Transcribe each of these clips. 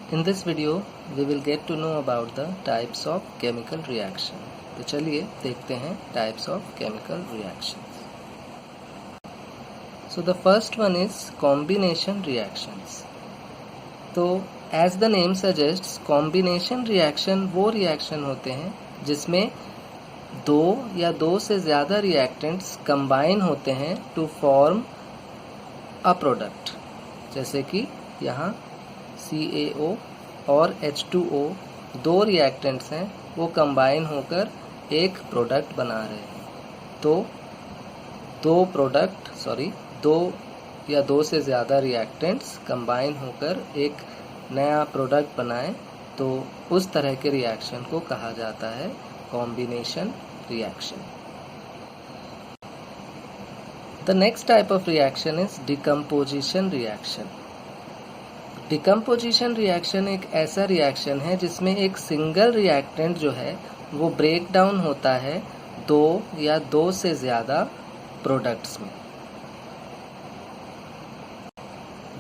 In this video, we will get to know about the types of chemical reaction. तो चलिए देखते हैं types of chemical reactions. So the first one is combination reactions. तो as the name suggests, combination reaction वो reaction होते हैं जिसमें दो या दो से ज़्यादा reactants combine होते हैं to form a product. जैसे कि यहाँ CaO और H2O दो रिएक्टेंट्स हैं, वो कंबाइन होकर एक प्रोडक्ट बना रहे हैं। तो दो या दो से ज़्यादा रिएक्टेंट्स कंबाइन होकर एक नया प्रोडक्ट बनाएं, तो उस तरह के रिएक्शन को कहा जाता है combination reaction. The next type of reaction is decomposition reaction. Decomposition reaction एक ऐसा रिएक्शन है जिसमें एक सिंगल रिएक्टेंट जो है वो ब्रेक डाउन होता है दो या दो से ज़्यादा प्रोडक्ट्स में।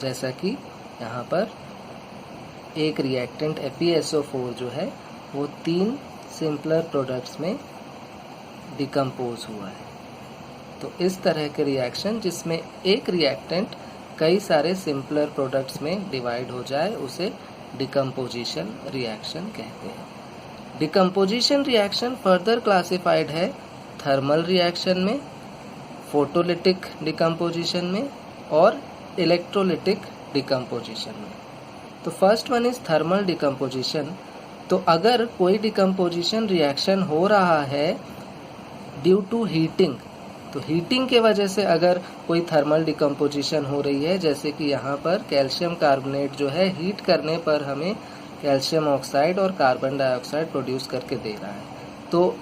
जैसा कि यहाँ पर एक रिएक्टेंट FeSO4 जो है वो 3 सिंपलर प्रोडक्ट्स में डिकम्पोज हुआ है। तो इस तरह के रिएक्शन जिसमें एक रिएक्टेंट कई सारे सिंपलर प्रोडक्ट्स में डिवाइड हो जाए उसे डिकम्पोजिशन रिएक्शन कहते हैं। डिकम्पोजिशन रिएक्शन फर्दर क्लासिफाइड है थर्मल रिएक्शन में, फोटोलिटिक डिकम्पोजिशन में और इलेक्ट्रोलिटिक डिकम्पोजिशन में। तो first one is thermal decomposition. तो अगर कोई डिकम्पोजिशन रिएक्शन हो रहा है ड्यू टू हीटिंग, तो हीटिंग के वजह से अगर कोई थर्मल डिकम्पोजिशन हो रही है, जैसे कि यहाँ पर कैल्शियम कार्बोनेट जो है हीट करने पर हमें कैल्शियम ऑक्साइड और कार्बन डाइऑक्साइड प्रोड्यूस करके दे रहा है, तो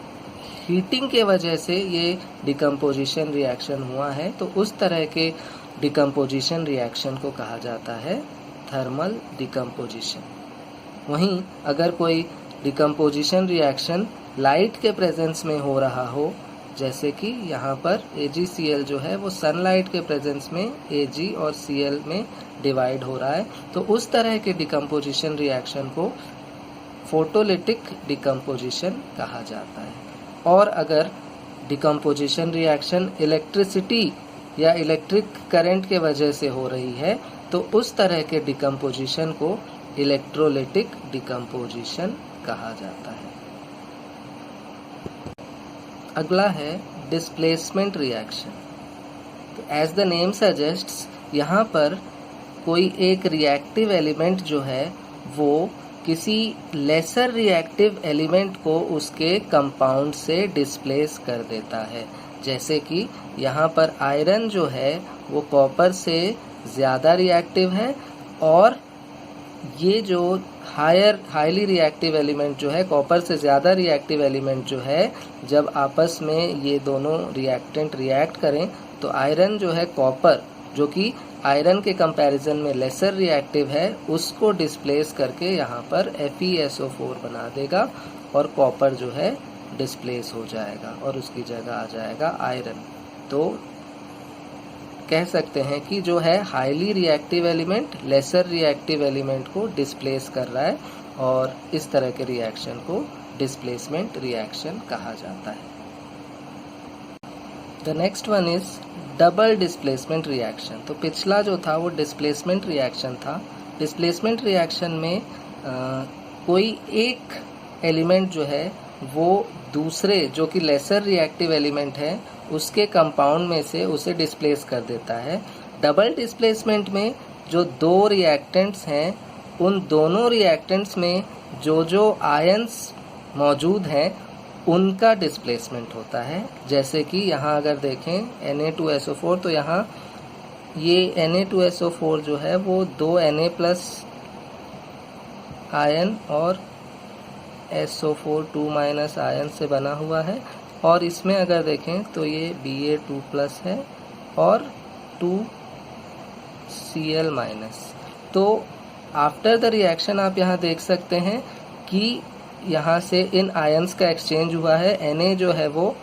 हीटिंग के वजह से ये डिकम्पोजिशन रिएक्शन हुआ है, तो उस तरह के डिकम्पोजिशन रिएक्शन को कहा जाता है थर्मल डिकम्पोजिशन। वहीं अगर कोई डिकम्पोजिशन रिएक्शन लाइट के प्रेजेंस में हो रहा हो, जैसे कि यहाँ पर AgCl जो है वो सनलाइट के प्रेजेंस में Ag और Cl में डिवाइड हो रहा है, तो उस तरह के डिकम्पोजिशन रिएक्शन को फोटोलिटिक डिकम्पोजिशन कहा जाता है। और अगर डिकम्पोजिशन रिएक्शन इलेक्ट्रिसिटी या इलेक्ट्रिक करंट के वजह से हो रही है, तो उस तरह के डिकम्पोजिशन को इलेक्ट्रोलिटिक डिकम्पोजिशन कहा जाता है। अगला है डिस्प्लेसमेंट रिएक्शन। तो एज द नेम सजेस्ट्स, यहाँ पर कोई एक रिएक्टिव एलिमेंट जो है वो किसी लेसर रिएक्टिव एलिमेंट को उसके कंपाउंड से डिस्प्लेस कर देता है। जैसे कि यहाँ पर आयरन जो है वो कॉपर से ज़्यादा रिएक्टिव है, और ये जो हाईली रिएक्टिव एलिमेंट जो है, कॉपर से ज़्यादा रिएक्टिव एलिमेंट जो है, जब आपस में ये दोनों रिएक्टेंट रिएक्ट करें तो आयरन जो है कॉपर, जो कि आयरन के कंपैरिजन में लेसर रिएक्टिव है, उसको डिस्प्लेस करके यहाँ पर FeSO4 बना देगा और कॉपर जो है डिस्प्लेस हो जाएगा और उसकी जगह आ जाएगा आयरन। तो कह सकते हैं कि जो है highly reactive element lesser reactive element को डिस्प्लेस कर रहा है, और इस तरह के रिएक्शन को डिस्प्लेसमेंट रिएक्शन कहा जाता है। The next one is double displacement reaction. तो पिछला जो था वो डिस्प्लेसमेंट रिएक्शन था। डिस्प्लेसमेंट रिएक्शन में कोई एक एलिमेंट जो है वो दूसरे जो कि लेसर रिएक्टिव एलिमेंट है उसके कंपाउंड में से उसे डिस्प्लेस कर देता है। डबल डिस्प्लेसमेंट में जो दो रिएक्टेंट्स हैं, उन दोनों रिएक्टेंट्स में जो आयंस मौजूद हैं उनका डिस्प्लेसमेंट होता है। जैसे कि यहाँ अगर देखें Na2SO4, तो यहाँ ये Na2SO4 जो है वो दो Na+ आयन और SO4 2- आयन से बना हुआ है, और इसमें अगर देखें तो ये Ba2+ है और 2Cl-। तो आफ्टर द रिएक्शन आप यहाँ देख सकते हैं कि यहाँ से इन आयंस का एक्सचेंज हुआ है। Na जो है वो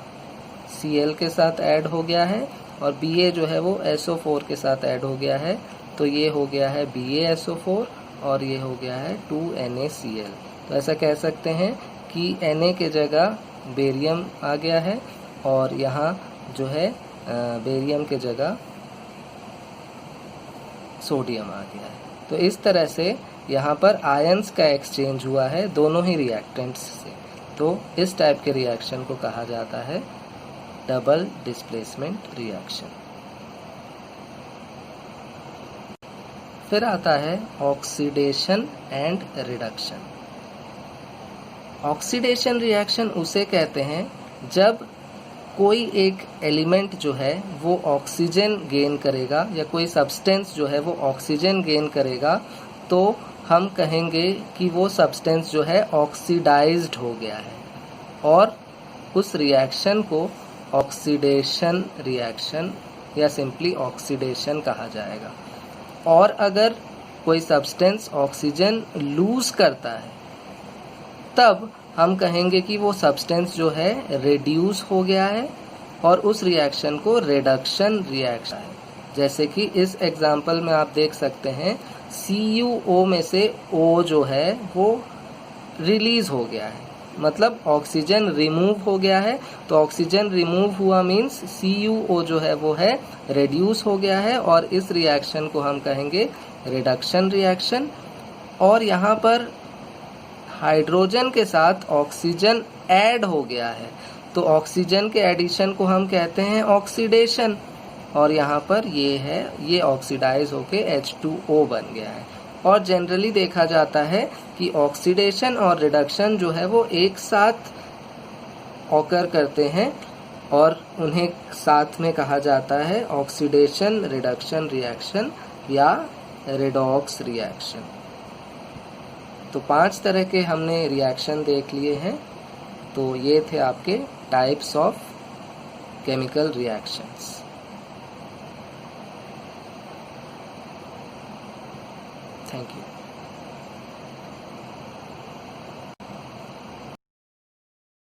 Cl के साथ ऐड हो गया है और Ba जो है वो SO4 के साथ ऐड हो गया है। तो ये हो गया है BaSO4 और ये हो गया है 2NaCl। तो ऐसा कह सकते हैं कि Na के जगह बेरियम आ गया है और यहाँ जो है बेरियम के जगह सोडियम आ गया है। तो इस तरह से यहाँ पर आयंस का एक्सचेंज हुआ है दोनों ही रिएक्टेंट्स से। तो इस टाइप के रिएक्शन को कहा जाता है डबल डिस्प्लेसमेंट रिएक्शन। फिर आता है oxidation and reduction. Oxidation reaction उसे कहते हैं जब कोई एक एलिमेंट जो है वो ऑक्सीजन गेन करेगा या कोई सब्सटेंस जो है वो ऑक्सीजन गेन करेगा, तो हम कहेंगे कि वो सब्सटेंस जो है ऑक्सीडाइज्ड हो गया है और उस रिएक्शन को ऑक्सीडेशन रिएक्शन या सिंपली ऑक्सीडेशन कहा जाएगा। और अगर कोई सब्सटेंस ऑक्सीजन लूज करता है तब हम कहेंगे कि वो सब्सटेंस जो है रिड्यूस हो गया है और उस रिएक्शन को रिडक्शन रिएक्शन है। जैसे कि इस एग्जांपल में आप देख सकते हैं CuO में से O जो है वो रिलीज हो गया है, मतलब ऑक्सीजन रिमूव हो गया है। तो ऑक्सीजन रिमूव हुआ मीन्स CuO जो है वो है रिड्यूस हो गया है और इस रिएक्शन को हम कहेंगे रिडक्शन रिएक्शन। और यहाँ पर हाइड्रोजन के साथ ऑक्सीजन ऐड हो गया है, तो ऑक्सीजन के एडिशन को हम कहते हैं ऑक्सीडेशन और यहाँ पर ये ऑक्सीडाइज होके H2O बन गया है। और जनरली देखा जाता है कि ऑक्सीडेशन और रिडक्शन जो है वो एक साथ ऑकर करते हैं और उन्हें साथ में कहा जाता है ऑक्सीडेशन रिडक्शन रिएक्शन या रेडॉक्स रिएक्शन। तो 5 तरह के हमने रिएक्शन देख लिए हैं। तो ये थे आपके types of chemical reactions. Thank you.